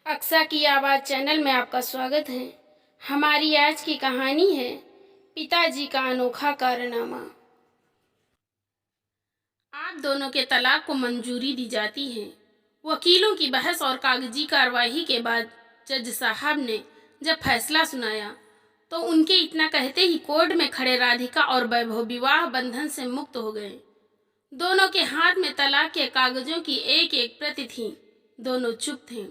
अक्सा की आवाज़ चैनल में आपका स्वागत है। हमारी आज की कहानी है पिताजी का अनोखा कारनामा। आप दोनों के तलाक को मंजूरी दी जाती है। वकीलों की बहस और कागजी कार्रवाई के बाद जज साहब ने जब फैसला सुनाया तो उनके इतना कहते ही कोर्ट में खड़े राधिका और वैभव विवाह बंधन से मुक्त हो गए। दोनों के हाथ में तलाक के कागजों की एक एक प्रति थी। दोनों चुप थे।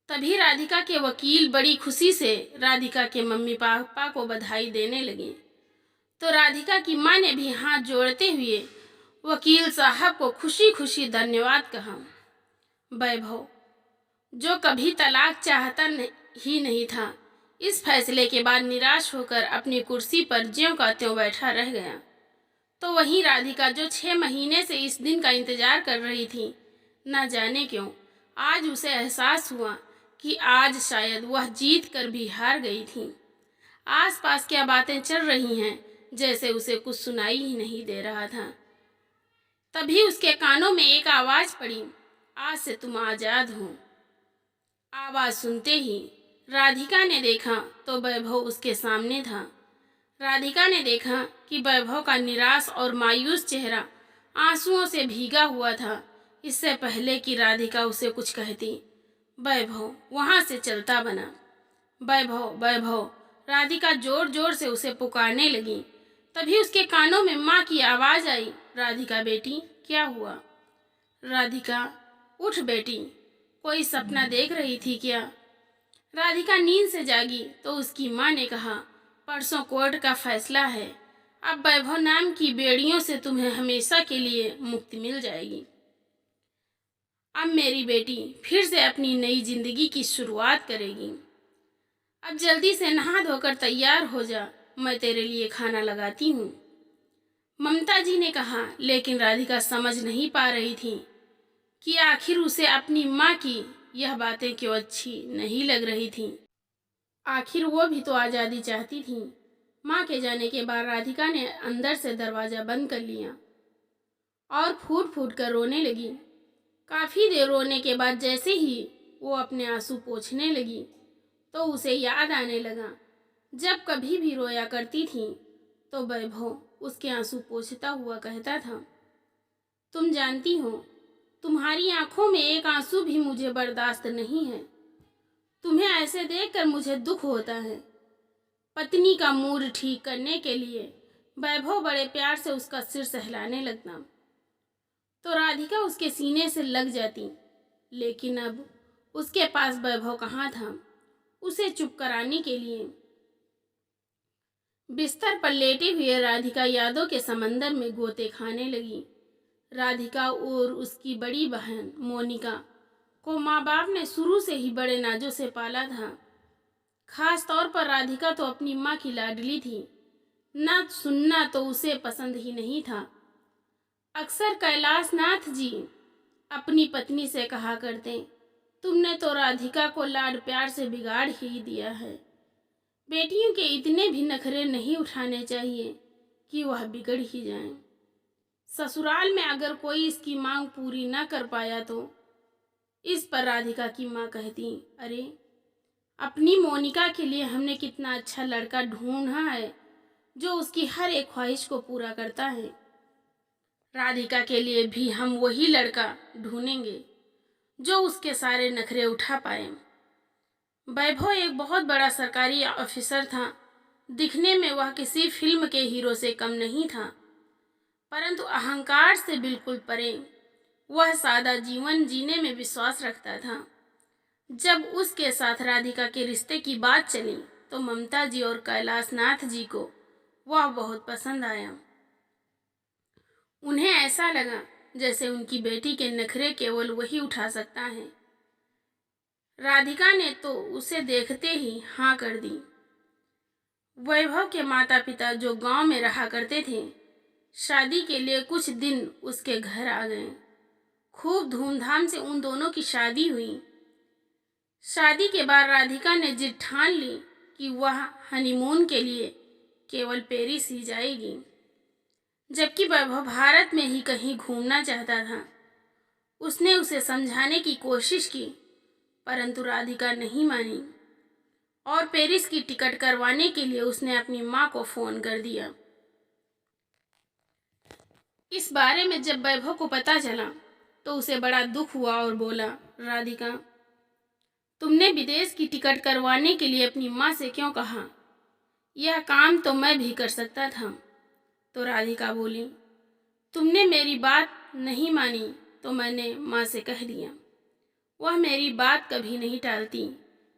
तभी राधिका के वकील बड़ी खुशी से राधिका के मम्मी पापा को बधाई देने लगे। तो राधिका की माँ ने भी हाथ जोड़ते हुए वकील साहब को खुशी खुशी धन्यवाद कहा। वैभव, जो कभी तलाक चाहता ही नहीं था, इस फैसले के बाद निराश होकर अपनी कुर्सी पर ज्यों का त्यों बैठा रह गया। तो वहीं राधिका, जो 6 महीने से इस दिन का इंतजार कर रही थी, न जाने क्यों आज उसे एहसास हुआ कि आज शायद वह जीत कर भी हार गई थी। आसपास क्या बातें चल रही हैं, जैसे उसे कुछ सुनाई ही नहीं दे रहा था। तभी उसके कानों में एक आवाज़ पड़ी, आज से तुम आज़ाद हो। आवाज़ सुनते ही राधिका ने देखा तो वैभव उसके सामने था। राधिका ने देखा कि वैभव का निराश और मायूस चेहरा आंसुओं से भीगा हुआ था। इससे पहले कि राधिका उसे कुछ कहती, वैभव वहाँ से चलता बना। वैभव वैभव, राधिका जोर जोर से उसे पुकारने लगी। तभी उसके कानों में माँ की आवाज़ आई, राधिका बेटी, क्या हुआ? राधिका, उठ बेटी, कोई सपना देख रही थी क्या? राधिका नींद से जागी तो उसकी माँ ने कहा, परसों कोर्ट का फैसला है। अब वैभव नाम की बेड़ियों से तुम्हें हमेशा के लिए मुक्ति मिल जाएगी। अब मेरी बेटी फिर से अपनी नई जिंदगी की शुरुआत करेगी। अब जल्दी से नहा धोकर तैयार हो जा, मैं तेरे लिए खाना लगाती हूँ। ममता जी ने कहा, लेकिन राधिका समझ नहीं पा रही थी कि आखिर उसे अपनी माँ की यह बातें क्यों अच्छी नहीं लग रही थी। आखिर वो भी तो आज़ादी चाहती थी। माँ के जाने के बाद राधिका ने अंदर से दरवाज़ा बंद कर लिया और फूट फूट कर रोने लगी। काफ़ी देर रोने के बाद जैसे ही वो अपने आंसू पोंछने लगी तो उसे याद आने लगा, जब कभी भी रोया करती थी तो वैभव उसके आंसू पोंछता हुआ कहता था, तुम जानती हो, तुम्हारी आंखों में एक आंसू भी मुझे बर्दाश्त नहीं है। तुम्हें ऐसे देखकर मुझे दुख होता है। पत्नी का मूड ठीक करने के लिए वैभव बड़े प्यार से उसका सिर सहलाने लगता तो राधिका उसके सीने से लग जाती, लेकिन अब उसके पास वैभव कहाँ था उसे चुप कराने के लिए। बिस्तर पर लेटे हुए राधिका यादों के समंदर में गोते खाने लगी। राधिका और उसकी बड़ी बहन मोनिका को माँ बाप ने शुरू से ही बड़े नाजों से पाला था। खास तौर पर राधिका तो अपनी माँ की लाडली थी। ना सुनना तो उसे पसंद ही नहीं था। अक्सर कैलाश नाथ जी अपनी पत्नी से कहा करते, तुमने तो राधिका को लाड प्यार से बिगाड़ ही दिया है। बेटियों के इतने भी नखरे नहीं उठाने चाहिए कि वह बिगड़ ही जाएं। ससुराल में अगर कोई इसकी मांग पूरी न कर पाया तो। इस पर राधिका की माँ कहती, अरे अपनी मोनिका के लिए हमने कितना अच्छा लड़का ढूंढा है जो उसकी हर एक ख्वाहिश को पूरा करता है। राधिका के लिए भी हम वही लड़का ढूंढेंगे जो उसके सारे नखरे उठा पाए। वैभव एक बहुत बड़ा सरकारी ऑफिसर था। दिखने में वह किसी फिल्म के हीरो से कम नहीं था, परंतु अहंकार से बिल्कुल परे। वह सादा जीवन जीने में विश्वास रखता था। जब उसके साथ राधिका के रिश्ते की बात चली तो ममता जी और कैलाश नाथ जी को वह बहुत पसंद आया। उन्हें ऐसा लगा जैसे उनकी बेटी के नखरे केवल वही उठा सकता है। राधिका ने तो उसे देखते ही हाँ कर दी। वैभव के माता पिता जो गांव में रहा करते थे, शादी के लिए कुछ दिन उसके घर आ गए। खूब धूमधाम से उन दोनों की शादी हुई। शादी के बाद राधिका ने जिद ठान ली कि वह हनीमून के लिए केवल पेरिस ही जाएगी, जबकि वैभव भारत में ही कहीं घूमना चाहता था। उसने उसे समझाने की कोशिश की, परंतु राधिका नहीं मानी और पेरिस की टिकट करवाने के लिए उसने अपनी माँ को फ़ोन कर दिया। इस बारे में जब वैभव को पता चला तो उसे बड़ा दुख हुआ और बोला, राधिका, तुमने विदेश की टिकट करवाने के लिए अपनी माँ से क्यों कहा? यह काम तो मैं भी कर सकता था। तो राधिका बोली, तुमने मेरी बात नहीं मानी तो मैंने माँ से कह दिया। वह मेरी बात कभी नहीं टालती।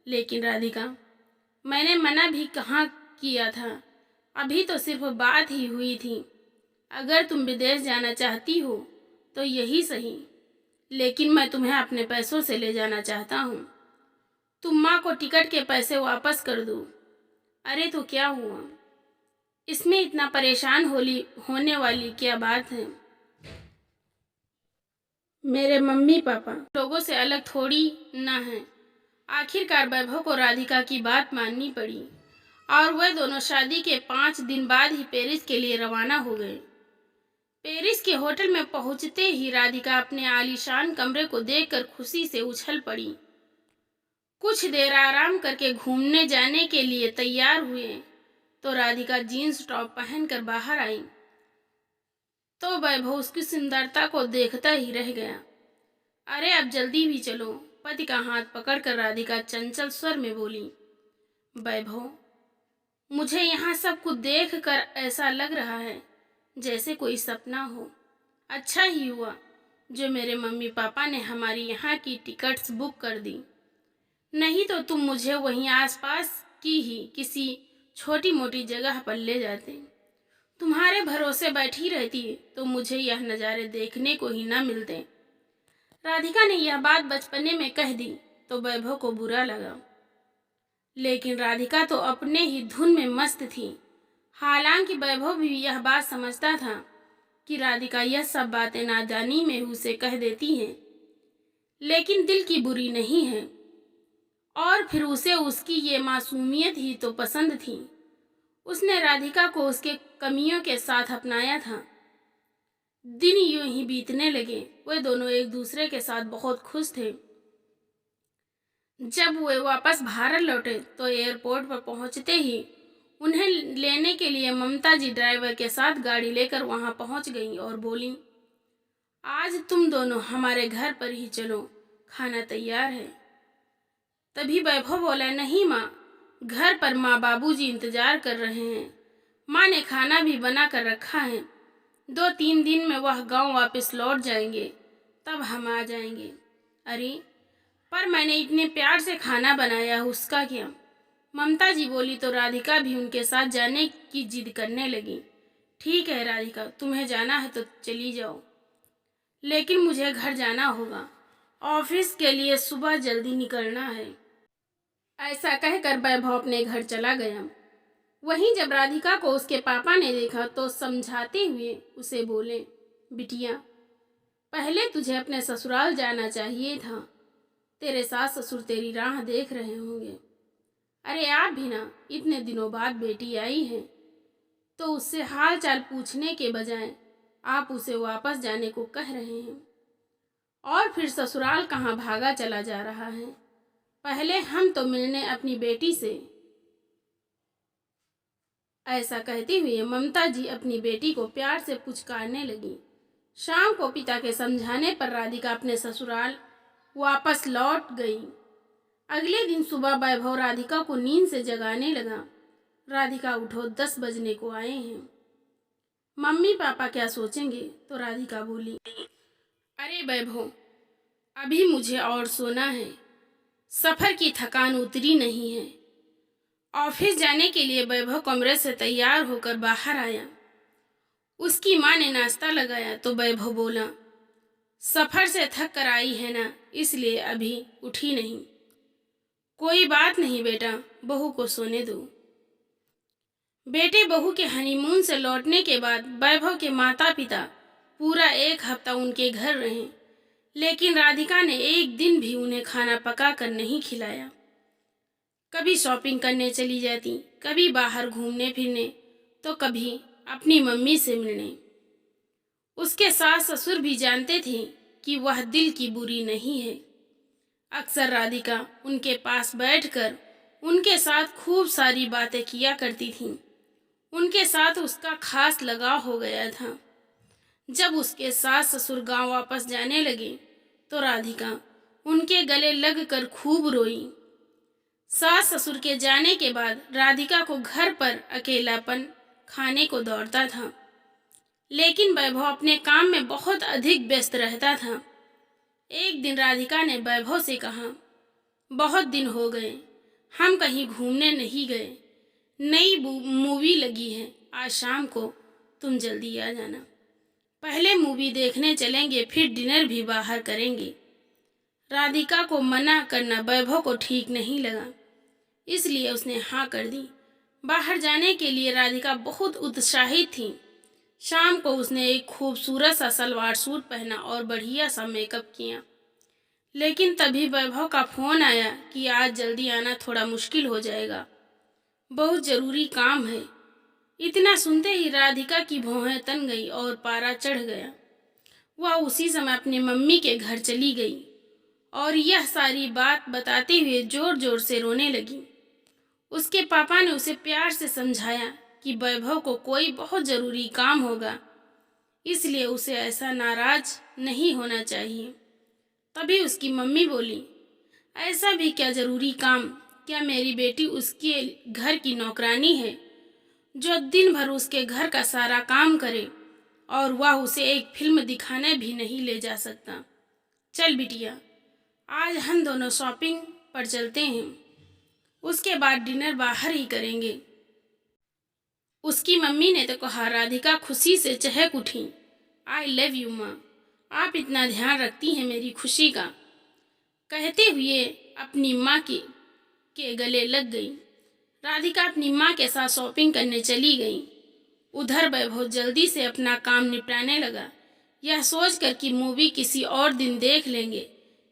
लेकिन राधिका, मैंने मना भी कहाँ किया था, अभी तो सिर्फ बात ही हुई थी। अगर तुम विदेश जाना चाहती हो तो यही सही, लेकिन मैं तुम्हें अपने पैसों से ले जाना चाहता हूँ। तुम माँ को टिकट के पैसे वापस कर दो। अरे तो क्या हुआ, इसमें इतना परेशान होने वाली क्या बात है? मेरे मम्मी पापा लोगों से अलग थोड़ी ना हैं। आखिरकार वैभव को राधिका की बात माननी पड़ी और वह दोनों शादी के 5 दिन बाद ही पेरिस के लिए रवाना हो गए। पेरिस के होटल में पहुंचते ही राधिका अपने आलीशान कमरे को देखकर खुशी से उछल पड़ी। कुछ देर आराम करके घूमने जाने के लिए तैयार हुए तो राधिका जीन्स टॉप पहनकर बाहर आई तो वैभव उसकी सुंदरता को देखता ही रह गया। अरे अब जल्दी भी चलो, पति का हाथ पकड़कर राधिका चंचल स्वर में बोली। वैभव, मुझे यहाँ सब कुछ देख कर ऐसा लग रहा है जैसे कोई सपना हो। अच्छा ही हुआ जो मेरे मम्मी पापा ने हमारी यहाँ की टिकट्स बुक कर दी, नहीं तो तुम मुझे वहीं आसपास की ही किसी छोटी मोटी जगह पर ले जाते। तुम्हारे भरोसे बैठी रहती तो मुझे यह नज़ारे देखने को ही न मिलते। राधिका ने यह बात बचपने में कह दी तो वैभव को बुरा लगा, लेकिन राधिका तो अपने ही धुन में मस्त थी। हालांकि वैभव भी यह बात समझता था कि राधिका यह सब बातें नादानी में उसे कह देती हैं, लेकिन दिल की बुरी नहीं है। और फिर उसे उसकी ये मासूमियत ही तो पसंद थी। उसने राधिका को उसके कमियों के साथ अपनाया था। दिन यूं ही बीतने लगे। वे दोनों एक दूसरे के साथ बहुत खुश थे। जब वे वापस भारत लौटे तो एयरपोर्ट पर पहुंचते ही उन्हें लेने के लिए ममता जी ड्राइवर के साथ गाड़ी लेकर वहां पहुंच गईं और बोली, आज तुम दोनों हमारे घर पर ही चलो, खाना तैयार है। तभी वैभव बोला, नहीं माँ, घर पर माँ बाबूजी इंतजार कर रहे हैं। माँ ने खाना भी बना कर रखा है। 2-3 दिन में वह गांव वापस लौट जाएंगे, तब हम आ जाएंगे। अरे पर मैंने इतने प्यार से खाना बनाया, उसका क्या? ममता जी बोली तो राधिका भी उनके साथ जाने की जिद करने लगी। ठीक है राधिका, तुम्हें जाना है तो चली जाओ, लेकिन मुझे घर जाना होगा, ऑफिस के लिए सुबह जल्दी निकलना है। ऐसा कहकर वैभव अपने घर चला गया। वहीं जब राधिका को उसके पापा ने देखा तो समझाते हुए उसे बोले, बिटिया, पहले तुझे अपने ससुराल जाना चाहिए था। तेरे सास ससुर तेरी राह देख रहे होंगे। अरे आप भी ना, इतने दिनों बाद बेटी आई है तो उससे हाल चाल पूछने के बजाय आप उसे वापस जाने को कह रहे हैं। और फिर ससुराल कहाँ भागा चला जा रहा है? पहले हम तो मिलने अपनी बेटी से। ऐसा कहते हुए ममता जी अपनी बेटी को प्यार से पुचकारने लगी। शाम को पिता के समझाने पर राधिका अपने ससुराल वापस लौट गई। अगले दिन सुबह वैभव राधिका को नींद से जगाने लगा। राधिका उठो, 10 बजने को आए हैं। मम्मी पापा क्या सोचेंगे? तो राधिका बोली, अरे वैभव, अभी मुझे और सोना है। सफर की थकान उतरी नहीं है। ऑफिस जाने के लिए वैभव कमरे से तैयार होकर बाहर आया। उसकी माँ ने नाश्ता लगाया तो वैभव बोला, सफर से थक कर आई है ना, इसलिए अभी उठी नहीं। कोई बात नहीं बेटा, बहू को सोने दो। बेटे बहू के हनीमून से लौटने के बाद वैभव के माता पिता पूरा 1 हफ्ता उनके घर रहे, लेकिन राधिका ने एक दिन भी उन्हें खाना पका कर नहीं खिलाया। कभी शॉपिंग करने चली जाती, कभी बाहर घूमने फिरने, तो कभी अपनी मम्मी से मिलने। उसके सास ससुर भी जानते थे कि वह दिल की बुरी नहीं है। अक्सर राधिका उनके पास बैठकर उनके साथ खूब सारी बातें किया करती थी। उनके साथ उसका खास लगाव हो गया था। जब उसके सास ससुर गांव वापस जाने लगे तो राधिका उनके गले लगकर खूब रोई। सास ससुर के जाने के बाद राधिका को घर पर अकेलापन खाने को दौड़ता था, लेकिन वैभव अपने काम में बहुत अधिक व्यस्त रहता था। एक दिन राधिका ने वैभव से कहा, बहुत दिन हो गए हम कहीं घूमने नहीं गए। नई मूवी लगी है, आज शाम को तुम जल्दी आ जाना। पहले मूवी देखने चलेंगे, फिर डिनर भी बाहर करेंगे। राधिका को मना करना वैभव को ठीक नहीं लगा, इसलिए उसने हाँ कर दी। बाहर जाने के लिए राधिका बहुत उत्साहित थी। शाम को उसने एक खूबसूरत सा सलवार सूट पहना और बढ़िया सा मेकअप किया। लेकिन तभी वैभव का फोन आया कि आज जल्दी आना थोड़ा मुश्किल हो जाएगा, बहुत ज़रूरी काम है। इतना सुनते ही राधिका की भौहें तन गई और पारा चढ़ गया। वह उसी समय अपनी मम्मी के घर चली गई और यह सारी बात बताते हुए जोर जोर से रोने लगी। उसके पापा ने उसे प्यार से समझाया कि वैभव को कोई बहुत ज़रूरी काम होगा, इसलिए उसे ऐसा नाराज नहीं होना चाहिए। तभी उसकी मम्मी बोली, ऐसा भी क्या ज़रूरी काम? क्या मेरी बेटी उसके घर की नौकरानी है जो दिन भर उसके घर का सारा काम करे और वह उसे एक फिल्म दिखाने भी नहीं ले जा सकता? चल बिटिया, आज हम दोनों शॉपिंग पर चलते हैं, उसके बाद डिनर बाहर ही करेंगे। उसकी मम्मी ने तो कहा। राधिका खुशी से चहक उठी। आई लव यू माँ, आप इतना ध्यान रखती हैं मेरी खुशी का, कहते हुए अपनी माँ के गले लग गई। राधिका अपनी माँ के साथ शॉपिंग करने चली गई। उधर वैभव जल्दी से अपना काम निपटाने लगा, यह सोचकर कि मूवी किसी और दिन देख लेंगे,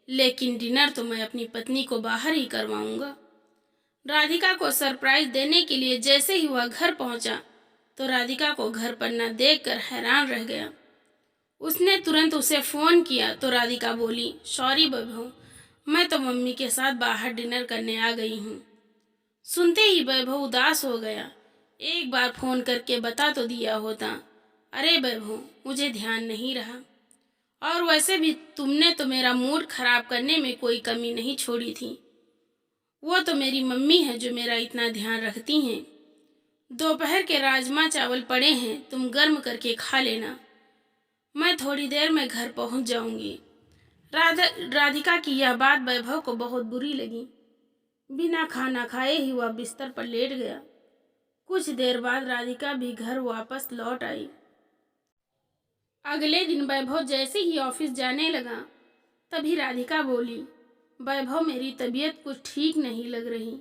लेकिन डिनर तो मैं अपनी पत्नी को बाहर ही करवाऊंगा। राधिका को सरप्राइज देने के लिए जैसे ही वह घर पहुंचा तो राधिका को घर पर न देखकर हैरान रह गया। उसने तुरंत उसे फ़ोन किया तो राधिका बोली, सॉरी वैभव, मैं तो मम्मी के साथ बाहर डिनर करने आ गई हूँ। सुनते ही वैभव उदास हो गया। एक बार फ़ोन करके बता तो दिया होता। अरे वैभव, मुझे ध्यान नहीं रहा, और वैसे भी तुमने तो मेरा मूड खराब करने में कोई कमी नहीं छोड़ी थी। वो तो मेरी मम्मी है जो मेरा इतना ध्यान रखती हैं। दोपहर के राजमा चावल पड़े हैं, तुम गर्म करके खा लेना, मैं थोड़ी देर में घर पहुंच जाऊंगी। राधिका की यह बात वैभव को बहुत बुरी लगी। बिना खाना खाए ही वह बिस्तर पर लेट गया। कुछ देर बाद राधिका भी घर वापस लौट आई। अगले दिन वैभव जैसे ही ऑफिस जाने लगा तभी राधिका बोली, वैभव, मेरी तबीयत कुछ ठीक नहीं लग रही।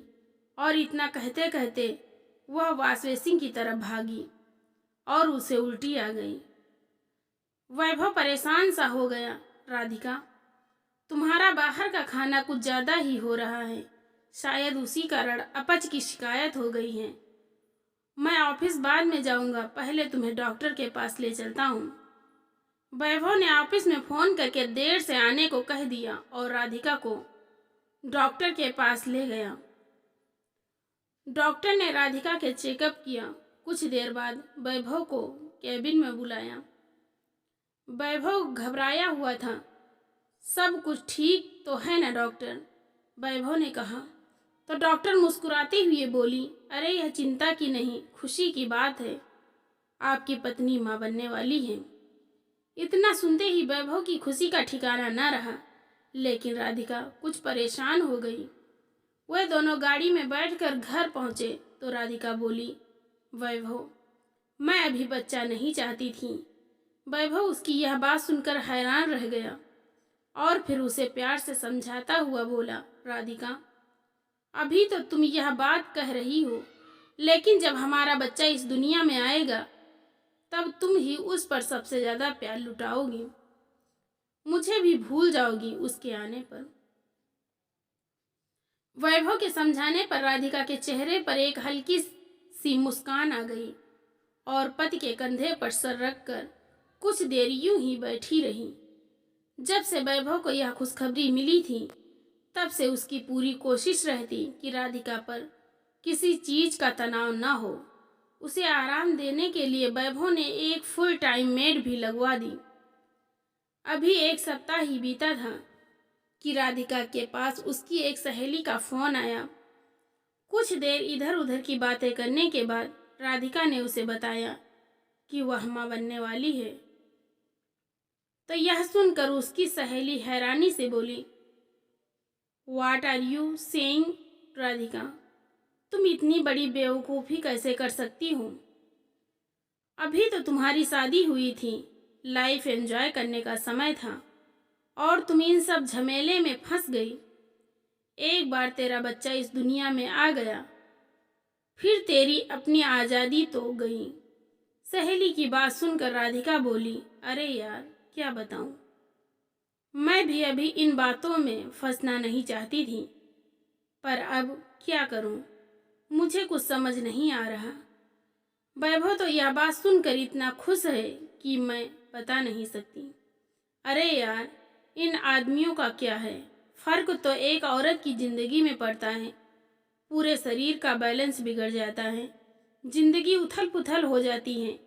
और इतना कहते कहते वह वॉश बेसिन की तरफ भागी और उसे उल्टी आ गई। वैभव परेशान सा हो गया। राधिका, तुम्हारा बाहर का खाना कुछ ज़्यादा ही हो रहा है, शायद उसी कारण अपच की शिकायत हो गई है। मैं ऑफिस बाद में जाऊंगा, पहले तुम्हें डॉक्टर के पास ले चलता हूँ। वैभव ने ऑफिस में फ़ोन करके देर से आने को कह दिया और राधिका को डॉक्टर के पास ले गया। डॉक्टर ने राधिका के चेकअप किया। कुछ देर बाद वैभव को कैबिन में बुलाया। वैभव घबराया हुआ था। सब कुछ ठीक तो है ना डॉक्टर? वैभव ने कहा। तो डॉक्टर मुस्कुराते हुए बोली, अरे यह चिंता की नहीं, खुशी की बात है, आपकी पत्नी माँ बनने वाली है। इतना सुनते ही वैभव की खुशी का ठिकाना न रहा, लेकिन राधिका कुछ परेशान हो गई। वह दोनों गाड़ी में बैठकर घर पहुंचे तो राधिका बोली, वैभव, मैं अभी बच्चा नहीं चाहती थी। वैभव उसकी यह बात सुनकर हैरान रह गया और फिर उसे प्यार से समझाता हुआ बोला, राधिका, अभी तो तुम यह बात कह रही हो, लेकिन जब हमारा बच्चा इस दुनिया में आएगा तब तुम ही उस पर सबसे ज़्यादा प्यार लुटाओगी, मुझे भी भूल जाओगी उसके आने पर। वैभव के समझाने पर राधिका के चेहरे पर एक हल्की सी मुस्कान आ गई और पति के कंधे पर सर रखकर कुछ देर यूं ही बैठी रही। जब से वैभव को यह खुशखबरी मिली थी तब से उसकी पूरी कोशिश रहती कि राधिका पर किसी चीज का तनाव न हो। उसे आराम देने के लिए वैभव ने एक फुल टाइम मेड भी लगवा दी। अभी एक सप्ताह ही बीता था कि राधिका के पास उसकी एक सहेली का फोन आया। कुछ देर इधर उधर की बातें करने के बाद राधिका ने उसे बताया कि वह मां बनने वाली है। तो यह सुनकर उसकी सहेली हैरानी से बोली, what are you saying Radhika, तुम इतनी बड़ी बेवकूफ़ी कैसे कर सकती हो? अभी तो तुम्हारी शादी हुई थी, लाइफ एंजॉय करने का समय था और तुम इन सब झमेले में फंस गई। एक बार तेरा बच्चा इस दुनिया में आ गया, फिर तेरी अपनी आज़ादी तो गई। सहेली की बात सुनकर राधिका बोली, अरे यार क्या बताऊं, मैं भी अभी इन बातों में फंसना नहीं चाहती थी, पर अब क्या करूं, मुझे कुछ समझ नहीं आ रहा। वैभव तो यह बात सुनकर इतना खुश है कि मैं बता नहीं सकती। अरे यार, इन आदमियों का क्या है, फर्क तो एक औरत की जिंदगी में पड़ता है, पूरे शरीर का बैलेंस बिगड़ जाता है, जिंदगी उथल पुथल हो जाती है।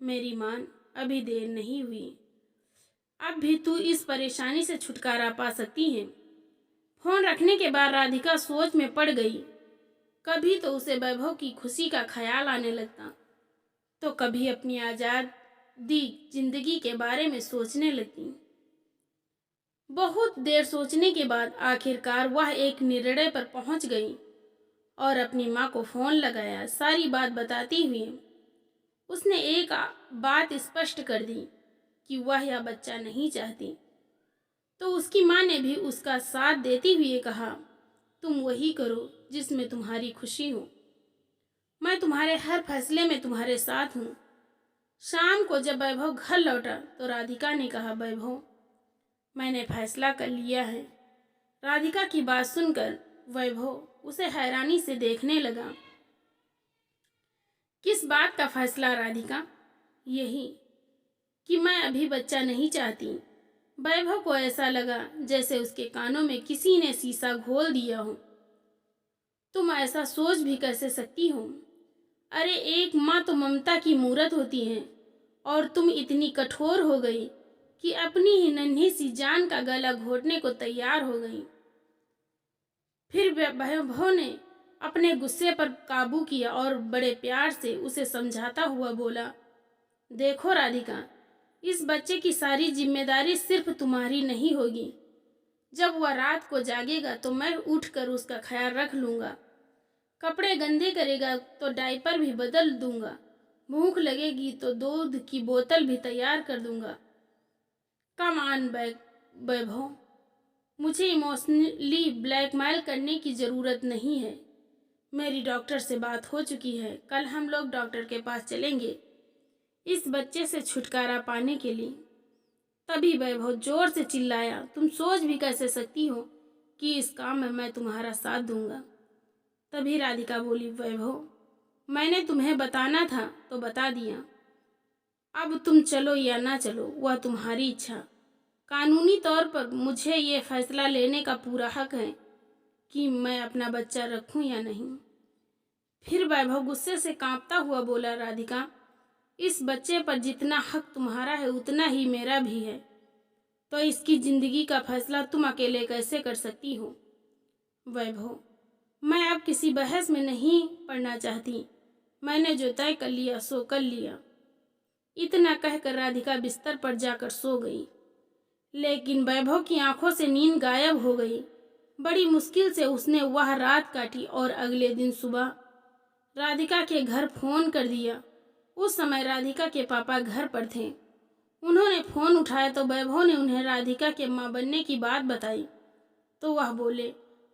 मेरी मान, अभी देर नहीं हुई, अब भी तू इस परेशानी से छुटकारा पा सकती है। फोन रखने के बाद राधिका सोच में पड़ गई। कभी तो उसे वैभव की खुशी का ख्याल आने लगता, तो कभी अपनी आजादी जिंदगी के बारे में सोचने लगती। बहुत देर सोचने के बाद आखिरकार वह एक निर्णय पर पहुंच गई और अपनी माँ को फोन लगाया। सारी बात बताती हुई उसने एक बात स्पष्ट कर दी कि वह यह बच्चा नहीं चाहती। तो उसकी माँ ने भी उसका साथ देते हुए कहा, तुम वही करो जिसमें तुम्हारी खुशी हो, मैं तुम्हारे हर फैसले में तुम्हारे साथ हूँ। शाम को जब वैभव घर लौटा तो राधिका ने कहा, वैभव मैंने फैसला कर लिया है। राधिका की बात सुनकर वैभव उसे हैरानी से देखने लगा। किस बात का फैसला राधिका? यही कि मैं अभी बच्चा नहीं चाहती। वैभव को ऐसा लगा जैसे उसके कानों में किसी ने शीशा घोल दिया हो। तुम ऐसा सोच भी कैसे सकती हो? अरे एक माँ तो ममता की मूरत होती है और तुम इतनी कठोर हो गई कि अपनी ही नन्ही सी जान का गला घोटने को तैयार हो गई। फिर वैभव ने अपने गुस्से पर काबू किया और बड़े प्यार से उसे समझाता हुआ बोला, देखो राधिका, इस बच्चे की सारी जिम्मेदारी सिर्फ तुम्हारी नहीं होगी। जब वह रात को जागेगा तो मैं उठकर उसका ख्याल रख लूँगा। कपड़े गंदे करेगा तो डायपर भी बदल दूंगा। भूख लगेगी तो दूध की बोतल भी तैयार कर दूंगा। कम ऑन वैभव, मुझे इमोशनली ब्लैकमेल करने की ज़रूरत नहीं है। मेरी डॉक्टर से बात हो चुकी है, कल हम लोग डॉक्टर के पास चलेंगे इस बच्चे से छुटकारा पाने के लिए। तभी वैभव जोर से चिल्लाया, तुम सोच भी कैसे सकती हो कि इस काम में मैं तुम्हारा साथ दूंगा। तभी राधिका बोली, वैभव मैंने तुम्हें बताना था तो बता दिया, अब तुम चलो या ना चलो वह तुम्हारी इच्छा। कानूनी तौर पर मुझे ये फैसला लेने का पूरा हक है कि मैं अपना बच्चा रखूं या नहीं। फिर वैभव गुस्से से कांपता हुआ बोला, राधिका, इस बच्चे पर जितना हक तुम्हारा है उतना ही मेरा भी है, तो इसकी जिंदगी का फैसला तुम अकेले कैसे कर सकती हो? वैभव, मैं अब किसी बहस में नहीं पड़ना चाहती, मैंने जो तय कर लिया सो कर लिया। इतना कहकर राधिका बिस्तर पर जाकर सो गई। लेकिन वैभव की आंखों से नींद गायब हो गई। बड़ी मुश्किल से उसने वह रात काटी और अगले दिन सुबह राधिका के घर फोन कर दिया। उस समय राधिका के पापा घर पर थे। उन्होंने फोन उठाया तो वैभव ने उन्हें राधिका के मां बनने की बात बताई। तो वह बोले,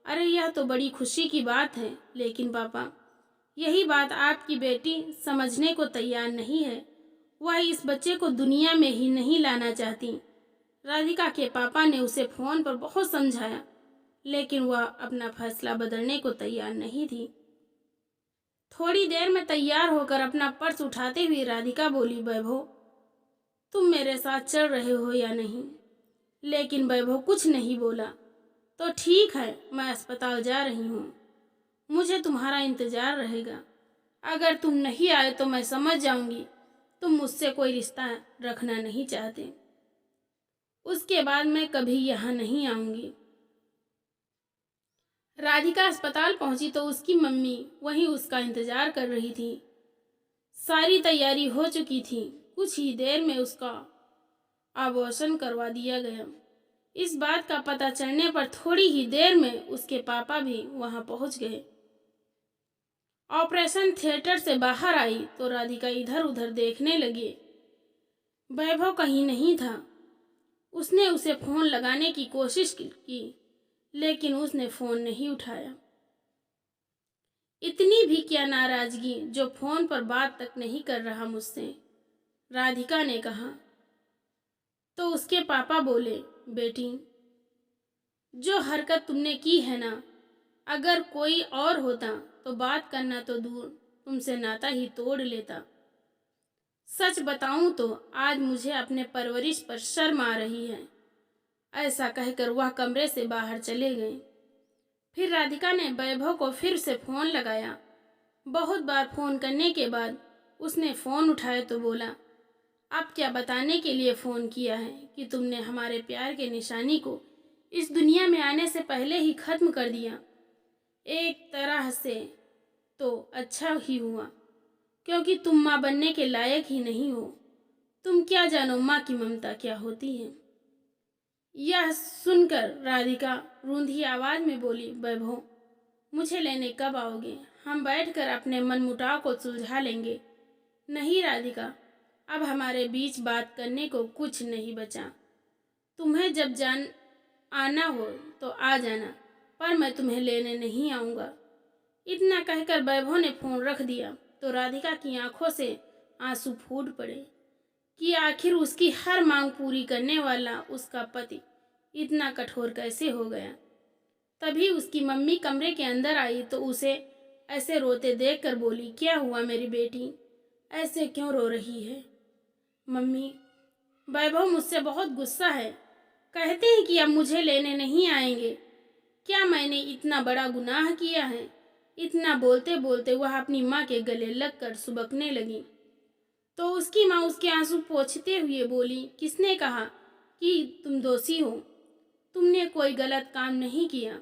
अरे यह तो बड़ी खुशी की बात है, लेकिन पापा यही बात आपकी बेटी समझने को तैयार नहीं है। वह इस बच्चे को दुनिया में ही नहीं लाना चाहती। राधिका के पापा ने उसे फोन पर बहुत समझाया, लेकिन वह अपना फैसला बदलने को तैयार नहीं थी। थोड़ी देर में तैयार होकर अपना पर्स उठाते हुए राधिका बोली, वैभव तुम मेरे साथ चल रहे हो या नहीं? लेकिन वैभव कुछ नहीं बोला। तो ठीक है, मैं अस्पताल जा रही हूँ। मुझे तुम्हारा इंतज़ार रहेगा। अगर तुम नहीं आए तो मैं समझ जाऊंगी तुम मुझसे कोई रिश्ता रखना नहीं चाहते। उसके बाद मैं कभी यहाँ नहीं आऊंगी। राधिका अस्पताल पहुंची तो उसकी मम्मी वहीं उसका इंतजार कर रही थी। सारी तैयारी हो चुकी थी। कुछ ही देर में उसका अबॉर्शन करवा दिया गया। इस बात का पता चलने पर थोड़ी ही देर में उसके पापा भी वहां पहुंच गए। ऑपरेशन थिएटर से बाहर आई तो राधिका इधर उधर देखने लगी। वैभव कहीं नहीं था। उसने उसे फोन लगाने की कोशिश की, लेकिन उसने फोन नहीं उठाया। इतनी भी क्या नाराजगी जो फोन पर बात तक नहीं कर रहा मुझसे, राधिका ने कहा। तो उसके पापा बोले, बेटी, जो हरकत तुमने की है ना, अगर कोई और होता तो बात करना तो दूर, तुमसे नाता ही तोड़ लेता। सच बताऊं तो आज मुझे अपने परवरिश पर शर्म आ रही है। ऐसा कहकर वह कमरे से बाहर चले गए। फिर राधिका ने वैभव को फिर से फोन लगाया। बहुत बार फोन करने के बाद उसने फोन उठाया तो बोला, अब क्या बताने के लिए फोन किया है कि तुमने हमारे प्यार के निशानी को इस दुनिया में आने से पहले ही खत्म कर दिया। एक तरह से तो अच्छा ही हुआ, क्योंकि तुम माँ बनने के लायक ही नहीं हो। तुम क्या जानो माँ की ममता क्या होती है। यह सुनकर राधिका रूंधी आवाज में बोली, वैभव, मुझे लेने कब आओगे? हम बैठकर अपने मनमुटाव को सुलझा लेंगे। नहीं राधिका, अब हमारे बीच बात करने को कुछ नहीं बचा। तुम्हें जब आना हो तो आ जाना, पर मैं तुम्हें लेने नहीं आऊँगा। इतना कहकर वैभव ने फोन रख दिया तो राधिका की आंखों से आंसू फूट पड़े कि आखिर उसकी हर मांग पूरी करने वाला उसका पति इतना कठोर कैसे हो गया। तभी उसकी मम्मी कमरे के अंदर आई तो उसे ऐसे रोते देखकर बोली, क्या हुआ मेरी बेटी, ऐसे क्यों रो रही है? मम्मी, वैभव मुझसे बहुत गुस्सा है। कहते हैं कि अब मुझे लेने नहीं आएंगे। क्या मैंने इतना बड़ा गुनाह किया है? इतना बोलते बोलते वह अपनी माँ के गले लगकर सुबकने लगी। तो उसकी माँ उसके आंसू पोंछते हुए बोली, किसने कहा कि तुम दोषी हो? तुमने कोई गलत काम नहीं किया।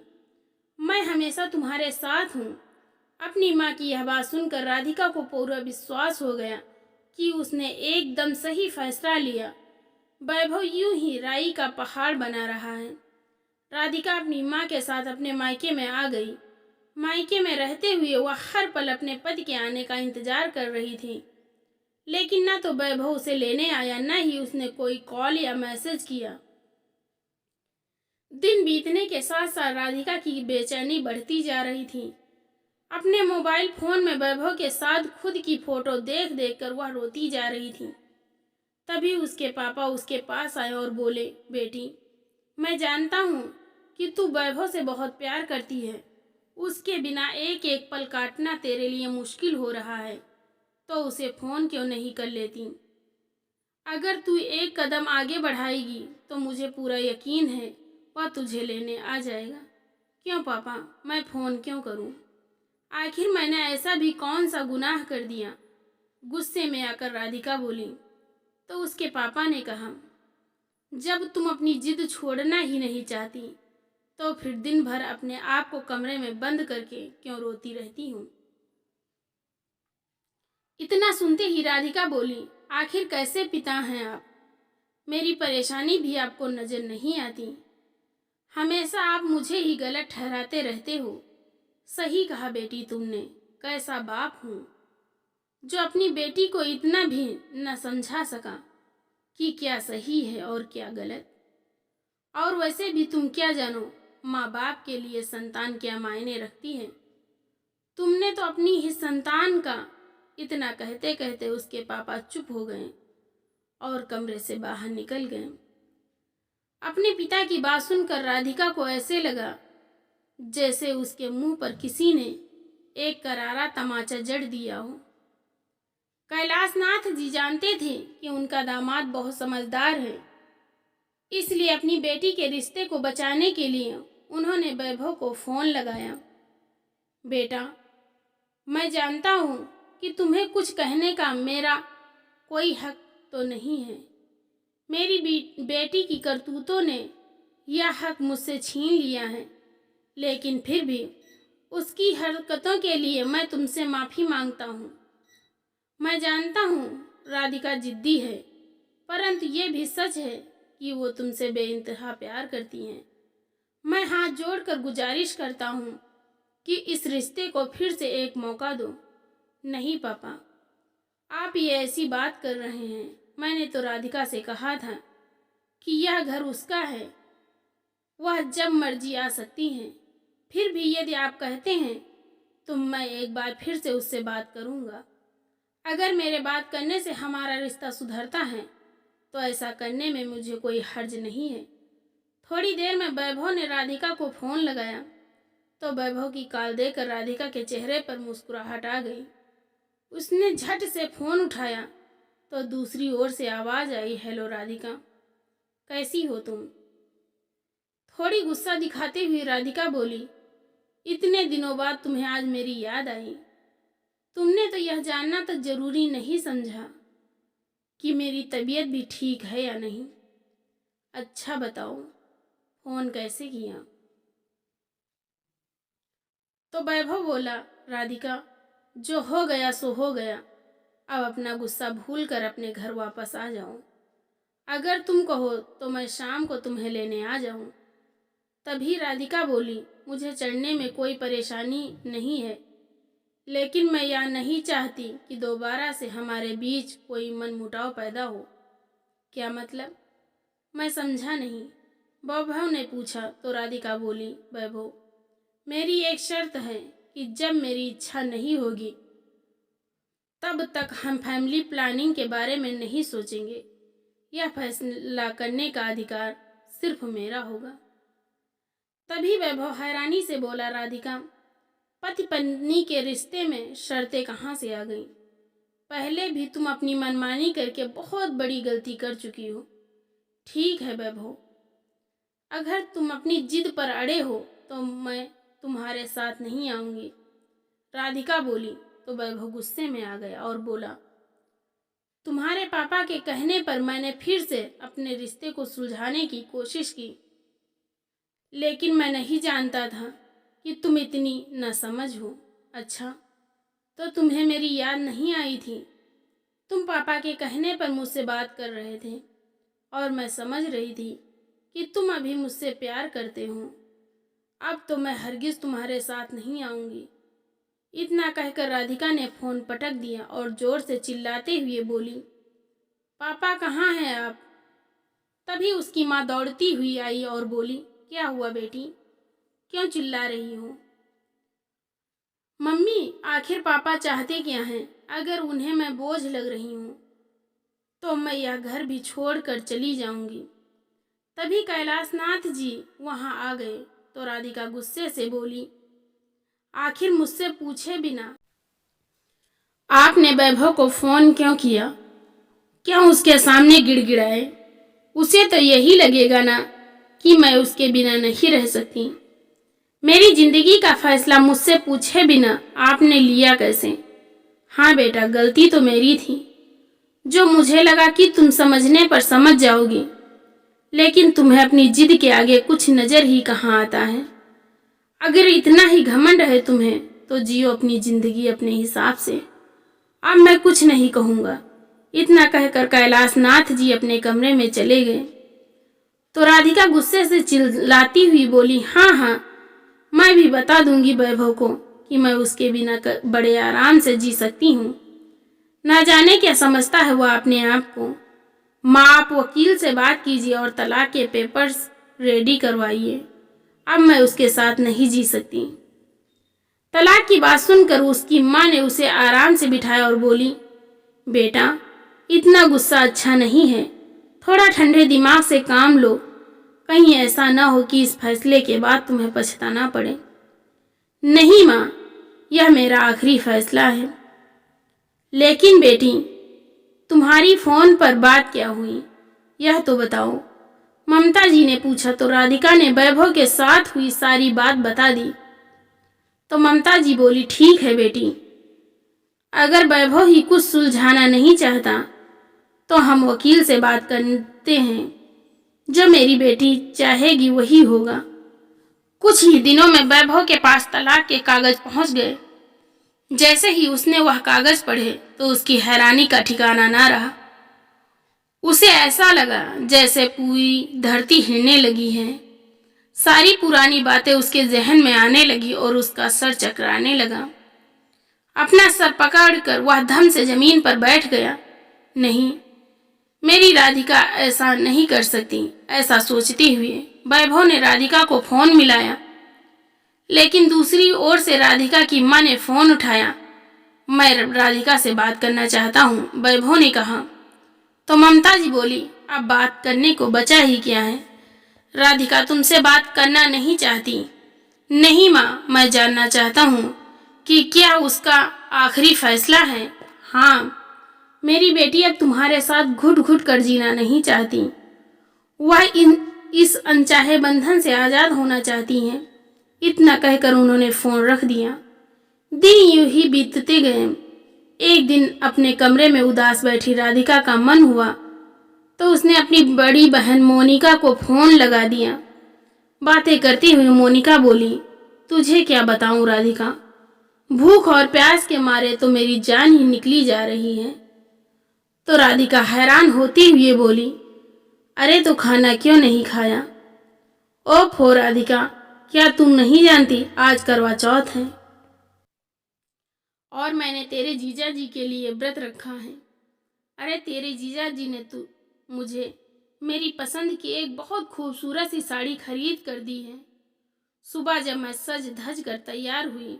मैं हमेशा तुम्हारे साथ हूँ। अपनी माँ की यह बात सुनकर राधिका को पूरा विश्वास हो गया कि उसने एकदम सही फैसला लिया। वैभव यूं ही राई का पहाड़ बना रहा है। राधिका अपनी माँ के साथ अपने मायके में आ गई। मायके में रहते हुए वह हर पल अपने पति के आने का इंतजार कर रही थी, लेकिन न तो वैभव उसे लेने आया, न ही उसने कोई कॉल या मैसेज किया। दिन बीतने के साथ साथ राधिका की बेचैनी बढ़ती जा रही थी। अपने मोबाइल फोन में वैभव के साथ खुद की फोटो देख देख कर वह रोती जा रही थी। तभी उसके पापा उसके पास आए और बोले, बेटी, मैं जानता हूँ कि तू वैभव से बहुत प्यार करती है। उसके बिना एक एक पल काटना तेरे लिए मुश्किल हो रहा है, तो उसे फोन क्यों नहीं कर लेती? अगर तू एक कदम आगे बढ़ाएगी तो मुझे पूरा यकीन है वह तुझे लेने आ जाएगा। क्यों पापा, मैं फोन क्यों करूं? आखिर मैंने ऐसा भी कौन सा गुनाह कर दिया? गुस्से में आकर राधिका बोली। तो उसके पापा ने कहा, जब तुम अपनी जिद छोड़ना ही नहीं चाहती तो फिर दिन भर अपने आप को कमरे में बंद करके क्यों रोती रहती हूँ? इतना सुनते ही राधिका बोली, आखिर कैसे पिता हैं आप? मेरी परेशानी भी आपको नजर नहीं आती। हमेशा आप मुझे ही गलत ठहराते रहते हो। सही कहा बेटी तुमने, कैसा बाप हूँ जो अपनी बेटी को इतना भी न समझा सका कि क्या सही है और क्या गलत। और वैसे भी तुम क्या जानो माँ बाप के लिए संतान क्या मायने रखती है। तुमने तो अपनी ही संतान का। इतना कहते कहते उसके पापा चुप हो गए और कमरे से बाहर निकल गए। अपने पिता की बात सुनकर राधिका को ऐसे लगा जैसे उसके मुंह पर किसी ने एक करारा तमाचा जड़ दिया हो। कैलाशनाथ जी जानते थे कि उनका दामाद बहुत समझदार है, इसलिए अपनी बेटी के रिश्ते को बचाने के लिए उन्होंने वैभव को फ़ोन लगाया। बेटा, मैं जानता हूँ कि तुम्हें कुछ कहने का मेरा कोई हक तो नहीं है। मेरी बेटी की करतूतों ने यह हक मुझसे छीन लिया है, लेकिन फिर भी उसकी हरकतों के लिए मैं तुमसे माफ़ी मांगता हूँ। मैं जानता हूँ राधिका जिद्दी है, परंतु ये भी सच है कि वो तुमसे बेइंतहा प्यार करती हैं। मैं हाथ जोड़कर गुजारिश करता हूँ कि इस रिश्ते को फिर से एक मौका दो। नहीं पापा, आप ये ऐसी बात कर रहे हैं। मैंने तो राधिका से कहा था कि यह घर उसका है, वह जब मर्जी आ सकती हैं। फिर भी यदि आप कहते हैं तो मैं एक बार फिर से उससे बात करूँगा। अगर मेरे बात करने से हमारा रिश्ता सुधरता है तो ऐसा करने में मुझे कोई हर्ज नहीं है। थोड़ी देर में वैभव ने राधिका को फ़ोन लगाया तो वैभव की कॉल देकर राधिका के चेहरे पर मुस्कुराहट आ गई। उसने झट से फ़ोन उठाया तो दूसरी ओर से आवाज़ आई, हेलो राधिका, कैसी हो तुम? थोड़ी गुस्सा दिखाते हुए राधिका बोली, इतने दिनों बाद तुम्हें आज मेरी याद आई। तुमने तो यह जानना तक जरूरी नहीं समझा कि मेरी तबीयत भी ठीक है या नहीं। अच्छा बताओ, फ़ोन कैसे किया? तो वैभव बोला, राधिका, जो हो गया सो हो गया। अब अपना गुस्सा भूल कर अपने घर वापस आ जाओ। अगर तुम कहो तो मैं शाम को तुम्हें लेने आ जाऊं। तभी राधिका बोली, मुझे चढ़ने में कोई परेशानी नहीं है, लेकिन मैं यह नहीं चाहती कि दोबारा से हमारे बीच कोई मनमुटाव पैदा हो। क्या मतलब? मैं समझा नहीं। वैभव ने पूछा तो राधिका बोली, वैभव, मेरी एक शर्त है कि जब मेरी इच्छा नहीं होगी तब तक हम फैमिली प्लानिंग के बारे में नहीं सोचेंगे। यह फैसला करने का अधिकार सिर्फ मेरा होगा। तभी वैभव हैरानी से बोला, राधिका, पति पत्नी के रिश्ते में शर्तें कहाँ से आ गईं? पहले भी तुम अपनी मनमानी करके बहुत बड़ी गलती कर चुकी हो। ठीक है वैभव, अगर तुम अपनी जिद पर अड़े हो तो मैं तुम्हारे साथ नहीं आऊँगी। राधिका बोली तो वैभव गुस्से में आ गया और बोला, तुम्हारे पापा के कहने पर मैंने फिर से अपने रिश्ते को सुलझाने की कोशिश की, लेकिन मैं नहीं जानता था कि तुम इतनी नासमझ हो। अच्छा, तो तुम्हें मेरी याद नहीं आई थी? तुम पापा के कहने पर मुझसे बात कर रहे थे और मैं समझ रही थी कि तुम अभी मुझसे प्यार करते हो। अब तो मैं हरगिज़ तुम्हारे साथ नहीं आऊँगी। इतना कहकर राधिका ने फ़ोन पटक दिया और ज़ोर से चिल्लाते हुए बोली, पापा कहाँ हैं आप? तभी उसकी माँ दौड़ती हुई आई और बोली, क्या हुआ बेटी, क्यों चिल्ला रही हो? मम्मी, आखिर पापा चाहते क्या हैं? अगर उन्हें मैं बोझ लग रही हूँ तो मैं यह घर भी छोड़कर चली जाऊंगी। तभी कैलाशनाथ जी वहाँ आ गए तो राधिका गुस्से से बोली, आखिर मुझसे पूछे बिना आपने वैभव को फ़ोन क्यों किया? क्यों उसके सामने गिड़गिड़ाए? उसे तो यही लगेगा ना कि मैं उसके बिना नहीं रह सकती। मेरी जिंदगी का फैसला मुझसे पूछे बिना आपने लिया कैसे? हाँ बेटा, गलती तो मेरी थी, जो मुझे लगा कि तुम समझने पर समझ जाओगी, लेकिन तुम्हें अपनी जिद के आगे कुछ नज़र ही कहाँ आता है। अगर इतना ही घमंड है तुम्हें तो जियो अपनी ज़िंदगी अपने हिसाब से। अब मैं कुछ नहीं कहूँगा। इतना कहकर कैलाशनाथ जी अपने कमरे में चले गए तो राधिका गुस्से से चिल्लाती हुई बोली, हाँ हाँ, मैं भी बता दूंगी वैभव को कि मैं उसके बिना बड़े आराम से जी सकती हूँ। ना जाने क्या समझता है वह अपने आप को। माँ, आप वकील से बात कीजिए और तलाक के पेपर्स रेडी करवाइए। अब मैं उसके साथ नहीं जी सकती। तलाक की बात सुनकर उसकी माँ ने उसे आराम से बिठाया और बोली, बेटा, इतना गुस्सा अच्छा नहीं है, थोड़ा ठंडे दिमाग से काम लो। कहीं ऐसा ना हो कि इस फैसले के बाद तुम्हें पछताना पड़े। नहीं माँ, यह मेरा आखिरी फैसला है। लेकिन बेटी, तुम्हारी फ़ोन पर बात क्या हुई, यह तो बताओ। ममता जी ने पूछा तो राधिका ने वैभव के साथ हुई सारी बात बता दी। तो ममता जी बोली, ठीक है बेटी, अगर वैभव ही कुछ सुलझाना नहीं चाहता तो हम वकील से बात करते हैं। जो मेरी बेटी चाहेगी वही होगा। कुछ ही दिनों में वैभव के पास तलाक के कागज पहुंच गए। जैसे ही उसने वह कागज पढ़े तो उसकी हैरानी का ठिकाना ना रहा। उसे ऐसा लगा जैसे पूरी धरती हिलने लगी है। सारी पुरानी बातें उसके जहन में आने लगी और उसका सर चकराने लगा। अपना सर पकड़कर वह धम से जमीन पर बैठ गया। नहीं, मेरी राधिका ऐसा नहीं कर सकती। ऐसा सोचते हुए वैभव ने राधिका को फोन मिलाया, लेकिन दूसरी ओर से राधिका की मां ने फोन उठाया। मैं राधिका से बात करना चाहता हूँ, वैभव ने कहा। तो ममता जी बोली, अब बात करने को बचा ही क्या है। राधिका तुमसे बात करना नहीं चाहती। नहीं माँ, मैं जानना चाहता हूँ कि क्या उसका आखिरी फैसला है। हाँ, मेरी बेटी अब तुम्हारे साथ घुट घुट कर जीना नहीं चाहती। वह इस अनचाहे बंधन से आज़ाद होना चाहती हैं। इतना कहकर उन्होंने फ़ोन रख दिया। दिन यूं ही बीतते गए। एक दिन अपने कमरे में उदास बैठी राधिका का मन हुआ तो उसने अपनी बड़ी बहन मोनिका को फ़ोन लगा दिया। बातें करती हुई मोनिका बोली, तुझे क्या बताऊं राधिका, भूख और प्यास के मारे तो मेरी जान ही निकली जा रही है। तो राधिका हैरान होती हुई बोली, अरे तो खाना क्यों नहीं खाया। ओफो राधिका, क्या तुम नहीं जानती आज करवा चौथ है और मैंने तेरे जीजा जी के लिए व्रत रखा है। अरे तेरे जीजा जी ने तो मुझे मेरी पसंद की एक बहुत खूबसूरत सी साड़ी खरीद कर दी है। सुबह जब मैं सज धज कर तैयार हुई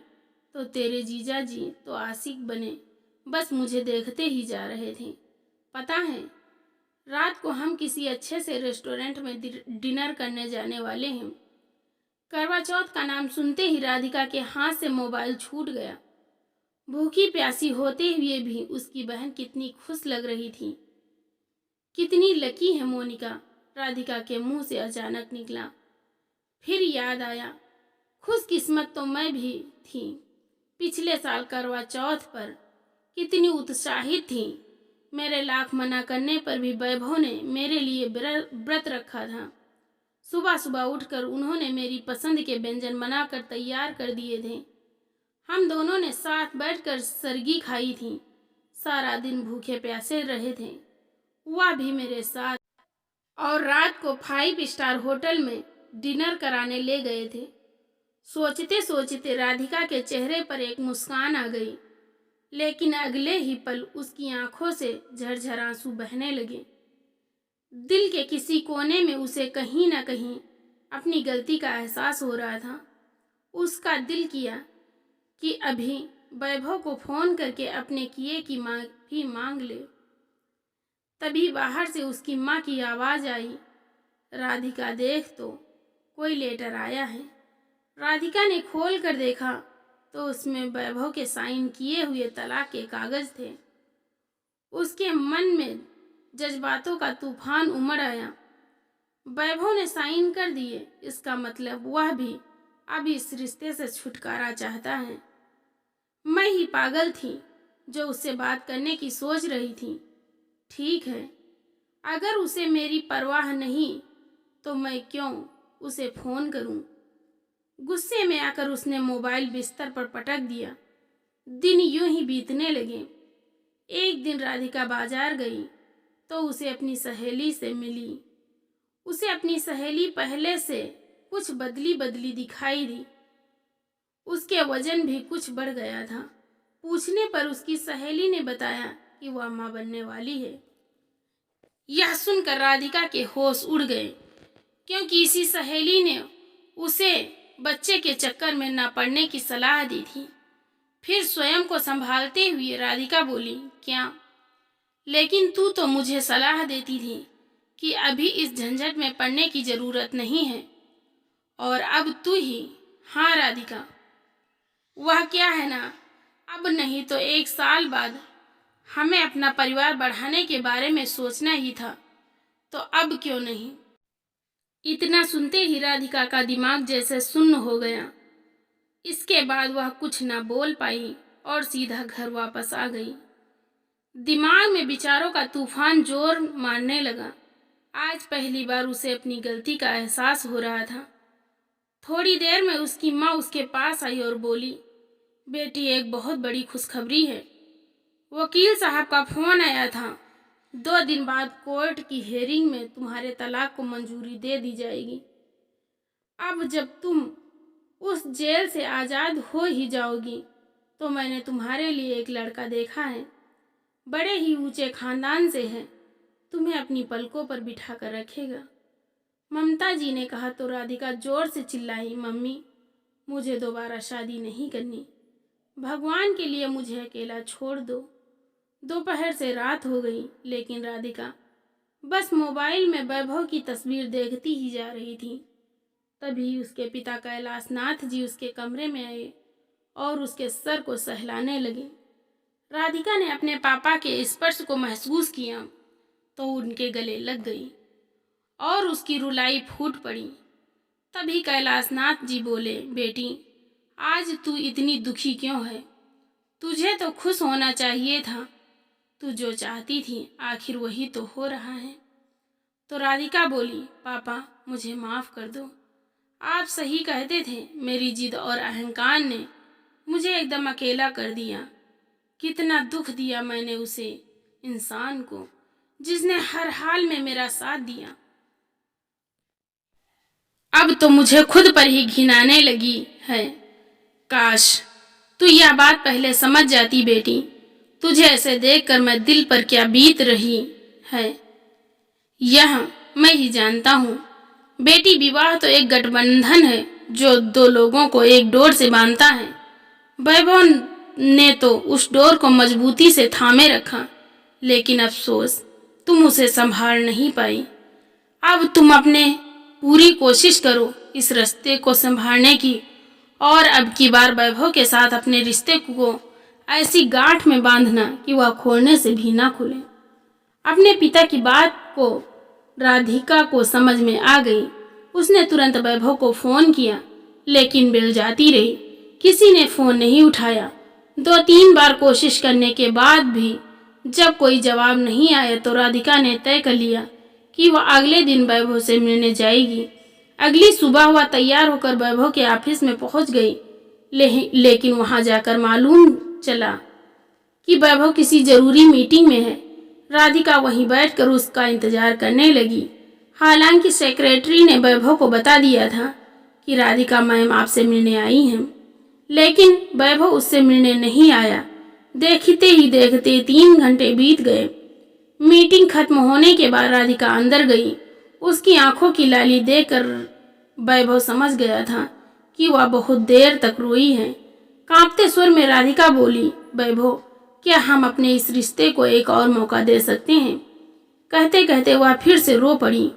तो तेरे जीजा जी तो आशिक बने, बस मुझे देखते ही जा रहे थे। पता है, रात को हम किसी अच्छे से रेस्टोरेंट में डिनर करने जाने वाले हैं। करवा चौथ का नाम सुनते ही राधिका के हाथ से मोबाइल छूट गया। भूखी प्यासी होते हुए भी उसकी बहन कितनी खुश लग रही थी। कितनी लकी है मोनिका, राधिका के मुंह से अचानक निकला। फिर याद आया, खुशकिस्मत तो मैं भी थी। पिछले साल करवा चौथ पर कितनी उत्साहित थी। मेरे लाख मना करने पर भी वैभव ने मेरे लिए व्रत रखा था। सुबह सुबह उठकर उन्होंने मेरी पसंद के व्यंजन बनाकर तैयार कर दिए थे। हम दोनों ने साथ बैठकर सरगी खाई थी। सारा दिन भूखे प्यासे रहे थे, वह भी मेरे साथ, और रात को 5 स्टार होटल में डिनर कराने ले गए थे। सोचते सोचते राधिका के चेहरे पर एक मुस्कान आ गई, लेकिन अगले ही पल उसकी आंखों से झरझर आंसू बहने लगे। दिल के किसी कोने में उसे कहीं ना कहीं अपनी गलती का एहसास हो रहा था। उसका दिल किया कि अभी वैभव को फोन करके अपने किए की माफी मांग ले। तभी बाहर से उसकी माँ की आवाज़ आई, राधिका देख तो कोई लेटर आया है। राधिका ने खोल कर देखा तो उसमें वैभव के साइन किए हुए तलाक के कागज थे। उसके मन में जज्बातों का तूफान उमड़ आया। वैभव ने साइन कर दिए, इसका मतलब वह भी अब इस रिश्ते से छुटकारा चाहता है। मैं ही पागल थी जो उससे बात करने की सोच रही थी। ठीक है, अगर उसे मेरी परवाह नहीं तो मैं क्यों उसे फ़ोन करूं। गुस्से में आकर उसने मोबाइल बिस्तर पर पटक दिया। दिन यूं ही बीतने लगे। एक दिन राधिका बाजार गई तो उसे अपनी सहेली से मिली। उसे अपनी सहेली पहले से कुछ बदली बदली दिखाई दी। उसके वजन भी कुछ बढ़ गया था। पूछने पर उसकी सहेली ने बताया कि वह माँ बनने वाली है। यह सुनकर राधिका के होश उड़ गए, क्योंकि इसी सहेली ने उसे बच्चे के चक्कर में न पड़ने की सलाह दी थी। फिर स्वयं को संभालते हुए राधिका बोली, क्या, लेकिन तू तो मुझे सलाह देती थी कि अभी इस झंझट में पड़ने की ज़रूरत नहीं है, और अब तू ही। हाँ राधिका, वह क्या है ना, अब नहीं तो 1 साल बाद हमें अपना परिवार बढ़ाने के बारे में सोचना ही था, तो अब क्यों नहीं। इतना सुनते ही राधिका का दिमाग जैसे सुन्न हो गया। इसके बाद वह कुछ न बोल पाई और सीधा घर वापस आ गई। दिमाग में विचारों का तूफान जोर मारने लगा। आज पहली बार उसे अपनी गलती का एहसास हो रहा था। थोड़ी देर में उसकी माँ उसके पास आई और बोली, बेटी, एक बहुत बड़ी खुशखबरी है। वकील साहब का फोन आया था। 2 दिन बाद कोर्ट की हेयरिंग में तुम्हारे तलाक को मंजूरी दे दी जाएगी। अब जब तुम उस जेल से आज़ाद हो ही जाओगी तो मैंने तुम्हारे लिए एक लड़का देखा है। बड़े ही ऊंचे खानदान से है। तुम्हें अपनी पलकों पर बिठा कर रखेगा। ममता जी ने कहा तो राधिका जोर से चिल्लाई, मम्मी, मुझे दोबारा शादी नहीं करनी। भगवान के लिए मुझे अकेला छोड़ दो। दोपहर से रात हो गई, लेकिन राधिका बस मोबाइल में वैभव की तस्वीर देखती ही जा रही थी। तभी उसके पिता कैलाशनाथ जी उसके कमरे में आए और उसके सर को सहलाने लगे। राधिका ने अपने पापा के स्पर्श को महसूस किया तो उनके गले लग गई और उसकी रुलाई फूट पड़ी। तभी कैलाशनाथ जी बोले, बेटी, आज तू इतनी दुखी क्यों है? तुझे तो खुश होना चाहिए था। तू जो चाहती थी आखिर वही तो हो रहा है। तो राधिका बोली, पापा, मुझे माफ़ कर दो। आप सही कहते थे। मेरी जिद और अहंकार ने मुझे एकदम अकेला कर दिया। कितना दुख दिया मैंने उसे इंसान को जिसने हर हाल में मेरा साथ दिया। अब तो मुझे खुद पर ही घिन आने लगी है। काश तू यह बात पहले समझ जाती बेटी। तुझे ऐसे देखकर मैं दिल पर क्या बीत रही है यह मैं ही जानता हूँ। बेटी, विवाह तो एक गठबंधन है जो 2 लोगों को एक डोर से बांधता है। वैभव ने तो उस डोर को मजबूती से थामे रखा, लेकिन अफसोस तुम उसे संभाल नहीं पाई। अब तुम अपने पूरी कोशिश करो इस रिश्ते को संभालने की और अब की बार वैभव के साथ अपने रिश्ते को ऐसी गांठ में बांधना कि वह खोलने से भी ना खुले। अपने पिता की बात को राधिका को समझ में आ गई। उसने तुरंत वैभव को फोन किया, लेकिन बेल जाती रही। किसी ने फोन नहीं उठाया। 2-3 बार कोशिश करने के बाद भी जब कोई जवाब नहीं आया तो राधिका ने तय कर लिया कि वह अगले दिन वैभव से मिलने जाएगी। अगली सुबह वह तैयार होकर वैभव के ऑफिस में पहुंच गई, लेकिन वहां जाकर मालूम चला कि वैभव किसी जरूरी मीटिंग में है। राधिका वहीं बैठकर उसका इंतजार करने लगी। हालांकि सेक्रेटरी ने वैभव को बता दिया था कि राधिका मैम आपसे मिलने आई हैं, लेकिन वैभव उससे मिलने नहीं आया। देखते ही देखते 3 घंटे बीत गए। मीटिंग खत्म होने के बाद राधिका अंदर गई। उसकी आंखों की लाली देखकर वैभव समझ गया था कि वह बहुत देर तक रोई है। कांपते स्वर में राधिका बोली, वैभव, क्या हम अपने इस रिश्ते को एक और मौका दे सकते हैं? कहते कहते वह फिर से रो पड़ी।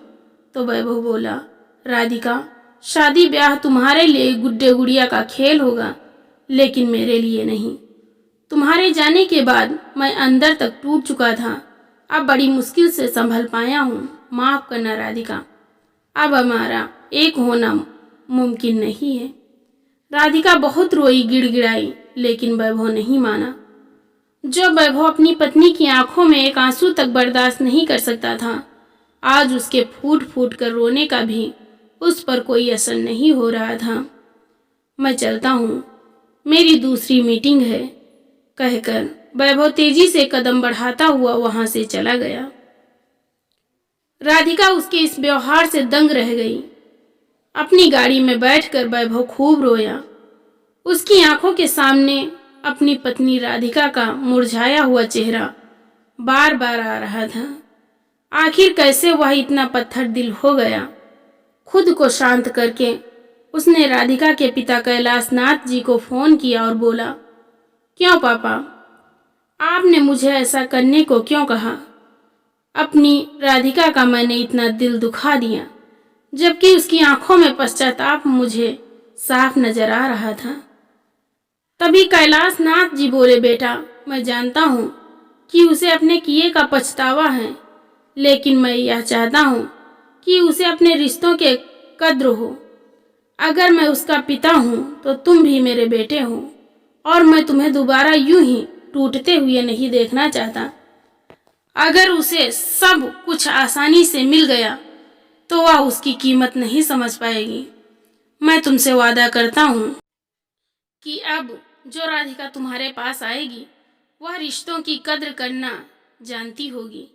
तो वैभव बोला, राधिका, शादी ब्याह तुम्हारे लिए गुड्डे गुड़िया का खेल होगा, लेकिन मेरे लिए नहीं। तुम्हारे जाने के बाद मैं अंदर तक टूट चुका था। अब बड़ी मुश्किल से संभल पाया हूँ। माफ करना राधिका, अब हमारा एक होना मुमकिन नहीं है। राधिका बहुत रोई, गिड़गिड़ाई, लेकिन वैभव नहीं माना। जो वैभव अपनी पत्नी की आंखों में एक आंसू तक बर्दाश्त नहीं कर सकता था, आज उसके फूट फूट कर रोने का भी उस पर कोई असर नहीं हो रहा था। मैं चलता हूँ, मेरी दूसरी मीटिंग है, कहकर वैभव तेजी से कदम बढ़ाता हुआ वहां से चला गया। राधिका उसके इस व्यवहार से दंग रह गई। अपनी गाड़ी में बैठकर वैभव खूब रोया। उसकी आंखों के सामने अपनी पत्नी राधिका का मुरझाया हुआ चेहरा बार बार आ रहा था। आखिर कैसे वह इतना पत्थर दिल हो गया? खुद को शांत करके उसने राधिका के पिता कैलाशनाथ जी को फोन किया और बोला, क्यों पापा, आपने मुझे ऐसा करने को क्यों कहा? अपनी राधिका का मैंने इतना दिल दुखा दिया, जबकि उसकी आंखों में पश्चाताप मुझे साफ नजर आ रहा था। तभी कैलाशनाथ जी बोले, बेटा, मैं जानता हूँ कि उसे अपने किए का पछतावा है, लेकिन मैं यह चाहता हूँ कि उसे अपने रिश्तों के कद्र हो। अगर मैं उसका पिता हूँ तो तुम भी मेरे बेटे हो और मैं तुम्हें दोबारा यूं ही टूटते हुए नहीं देखना चाहता। अगर उसे सब कुछ आसानी से मिल गया तो वह उसकी कीमत नहीं समझ पाएगी। मैं तुमसे वादा करता हूँ कि अब जो राधिका तुम्हारे पास आएगी वह रिश्तों की कद्र करना जानती होगी।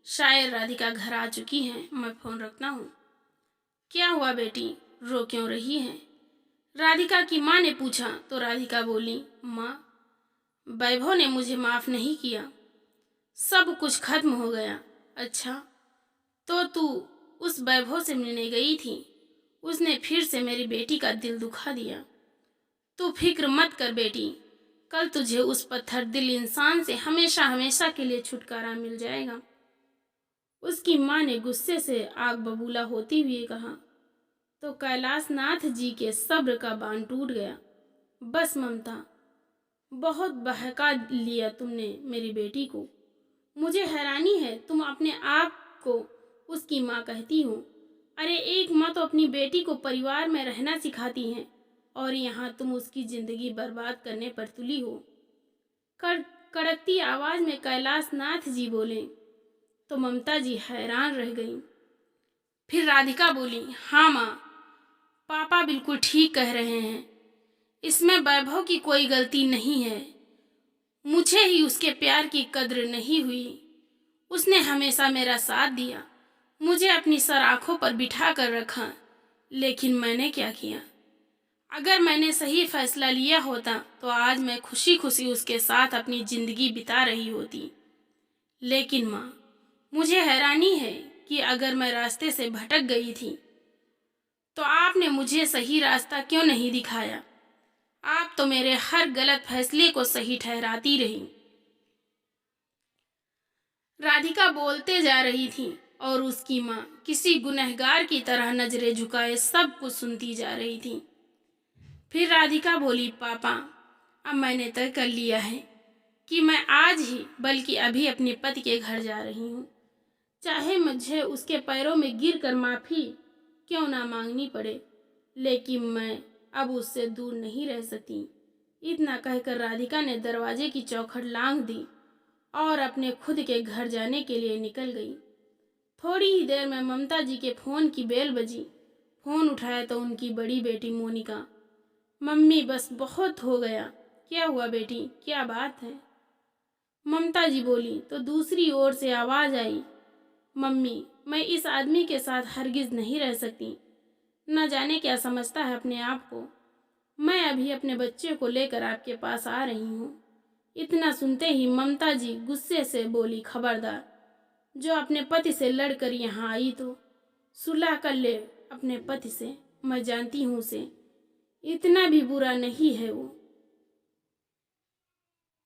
शायद राधिका घर आ चुकी हैं, मैं फोन रखता हूँ। क्या हुआ बेटी, रो क्यों रही है? राधिका की माँ ने पूछा तो राधिका बोली, माँ, वैभव ने मुझे माफ नहीं किया, सब कुछ खत्म हो गया। अच्छा, तो तू उस वैभव से मिलने गई थी, उसने फिर से मेरी बेटी का दिल दुखा दिया। तू फिक्र मत कर बेटी, कल तुझे उस पत्थर दिल इंसान से हमेशा हमेशा के लिए छुटकारा मिल जाएगा। उसकी माँ ने गुस्से से आग बबूला होती हुए कहा तो कैलाशनाथ जी के सब्र का बांध टूट गया। बस ममता, बहुत बहका लिया तुमने मेरी बेटी को। मुझे हैरानी है तुम अपने आप को उसकी माँ कहती हो। अरे एक माँ तो अपनी बेटी को परिवार में रहना सिखाती है और यहाँ तुम उसकी जिंदगी बर्बाद करने पर तुली हो। कड़कती आवाज में कैलाशनाथ जी बोले तो ममता जी हैरान रह गई। फिर राधिका बोली, हाँ माँ, पापा बिल्कुल ठीक कह रहे हैं, इसमें वैभव की कोई गलती नहीं है। मुझे ही उसके प्यार की कद्र नहीं हुई। उसने हमेशा मेरा साथ दिया, मुझे अपनी सर आंखों पर बिठा कर रखा, लेकिन मैंने क्या किया? अगर मैंने सही फैसला लिया होता तो आज मैं खुशी खुशी उसके साथ अपनी जिंदगी बिता रही होती। लेकिन माँ, मुझे हैरानी है कि अगर मैं रास्ते से भटक गई थी तो आपने मुझे सही रास्ता क्यों नहीं दिखाया? आप तो मेरे हर गलत फैसले को सही ठहराती रही। राधिका बोलते जा रही थी और उसकी माँ किसी गुनहगार की तरह नजरें झुकाए सब कुछ सुनती जा रही थी। फिर राधिका बोली, पापा, अब मैंने तय कर लिया है कि मैं आज ही बल्कि अभी अपने पति के घर जा रही हूँ, चाहे मुझे उसके पैरों में गिर कर माफ़ी क्यों ना मांगनी पड़े, लेकिन मैं अब उससे दूर नहीं रह सकती। इतना कहकर राधिका ने दरवाजे की चौखट लांघ दी और अपने खुद के घर जाने के लिए निकल गई। थोड़ी ही देर में ममता जी के फ़ोन की बेल बजी। फ़ोन उठाया तो उनकी बड़ी बेटी मोनिका। मम्मी, बस बहुत हो गया। क्या हुआ बेटी, क्या बात है? ममता जी बोली तो दूसरी ओर से आवाज़ आई, मम्मी, मैं इस आदमी के साथ हरगिज़ नहीं रह सकती। न जाने क्या समझता है अपने आप को। मैं अभी अपने बच्चे को लेकर आपके पास आ रही हूँ। इतना सुनते ही ममता जी गुस्से से बोली, खबरदार, जो अपने पति से लड़कर यहाँ आई तो सुलह कर ले अपने पति से। मैं जानती हूँ उसे, इतना भी बुरा नहीं है वो।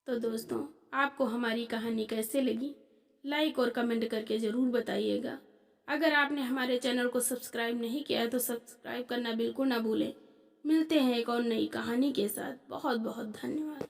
तो दोस्तों, आपको हमारी कहानी कैसे लगी, लाइक और कमेंट करके ज़रूर बताइएगा। अगर आपने हमारे चैनल को सब्सक्राइब नहीं किया है तो सब्सक्राइब करना बिल्कुल ना भूलें। मिलते हैं एक और नई कहानी के साथ। बहुत बहुत धन्यवाद।